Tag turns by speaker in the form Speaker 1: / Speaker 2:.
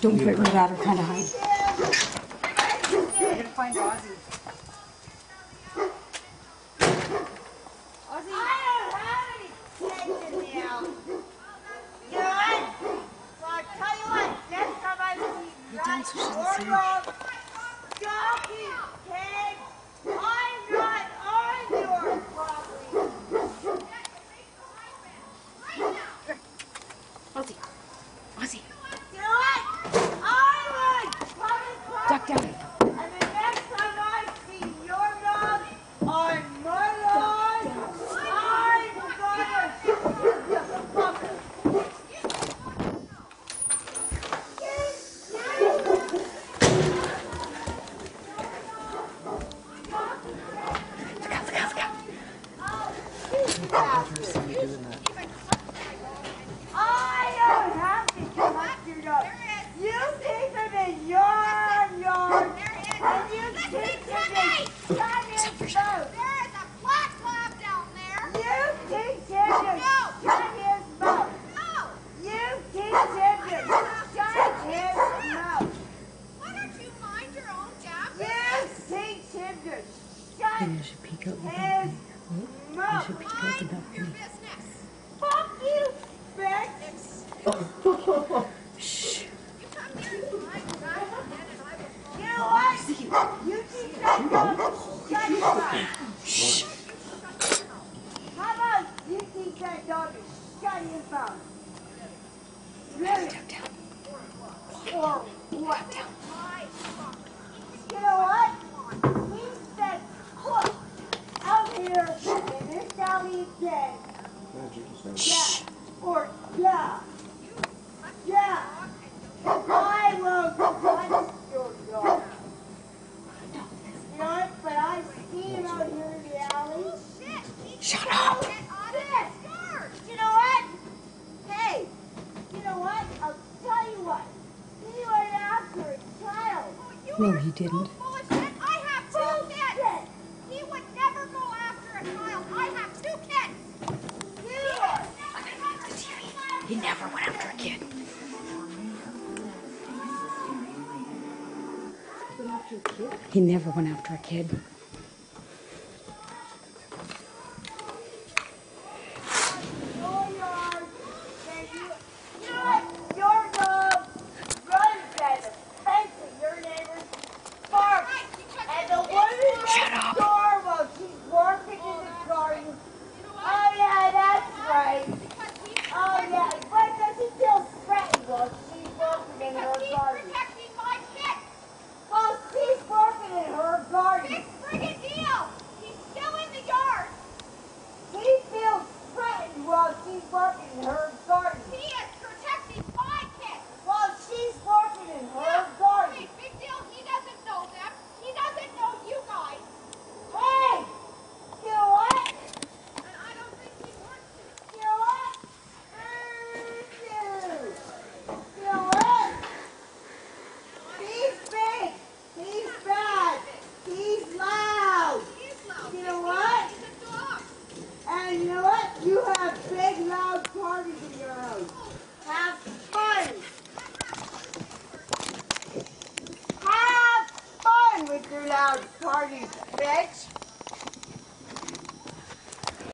Speaker 1: Don't put me out or kind of hide.
Speaker 2: I gotta find Ozzy. Ozzy!
Speaker 3: I don't have any kids in the house. You know what? Well, I'll tell you what, next time I see rats or dogs, donkeys, pigs, I'm not on your property.
Speaker 1: Ozzy. Ozzy.
Speaker 3: You know what? I would come and
Speaker 1: Duck down.
Speaker 3: and the next time I see your dog on my lawn, I'm gonna shoot you fucker. I don't have to come up your dog. You take them in your yard, and you take them in shut his mouth.
Speaker 4: There is a black lab down there.
Speaker 3: You teach him to shut his mouth.
Speaker 4: No.
Speaker 3: You teach him to shut his mouth.
Speaker 4: Why don't you mind your own job?
Speaker 3: You teach him to shut
Speaker 1: You should peek out the
Speaker 3: his
Speaker 1: balcony. You
Speaker 3: mouth.
Speaker 1: should peek out the
Speaker 4: Mind your
Speaker 1: balcony.
Speaker 4: business.
Speaker 3: Fuck you, bitch.
Speaker 1: Shh.
Speaker 4: You come here to my job again and I will.
Speaker 3: You know what? You teach that dog to shut his mouth.
Speaker 1: Shh.
Speaker 3: How about you teach that dog to shut his mouth? Really?
Speaker 1: Duck down.
Speaker 3: Or what?
Speaker 1: Down.
Speaker 3: You know what? We said put out here in this county again.
Speaker 1: Shh.
Speaker 3: Or yeah. Yeah. I will punch your dog. You know what? But I see him out here in the alley.
Speaker 1: Shut up.
Speaker 4: Get out of this yard.
Speaker 3: You know what? Hey, you know what? I'll tell you what. He went after a child.
Speaker 1: No, he didn't.
Speaker 4: Full of shit. I have two kids. He would never go after a child. I have two kids.
Speaker 1: He never went after a kid. He never went after a kid.
Speaker 3: Your yard. And you know what? Your dog runs at the fence of your neighbor's farm. And the woman
Speaker 1: Shut
Speaker 3: next
Speaker 1: up.
Speaker 3: door while she's working in the garden. Oh yeah, that's right. Oh yeah, but does he feel threatened while she's working in her
Speaker 4: He's
Speaker 3: garden?
Speaker 4: protecting my kids.
Speaker 3: Well, she's working in her garden.
Speaker 4: Big friggin' deal. He's still in the yard.
Speaker 3: He feels threatened while she's working in her garden.
Speaker 4: He is protecting my kids.
Speaker 3: While she's working in her garden.
Speaker 4: Hey, big deal. He doesn't know them. He doesn't know you guys.
Speaker 3: Hey! You know what?
Speaker 4: And I don't think he wants to.
Speaker 3: You know what? You know what? He's big. He's bad. He's loud.
Speaker 4: He's loud.
Speaker 3: You know what?
Speaker 4: He's a dog.
Speaker 3: And you know what? You have big, loud parties in your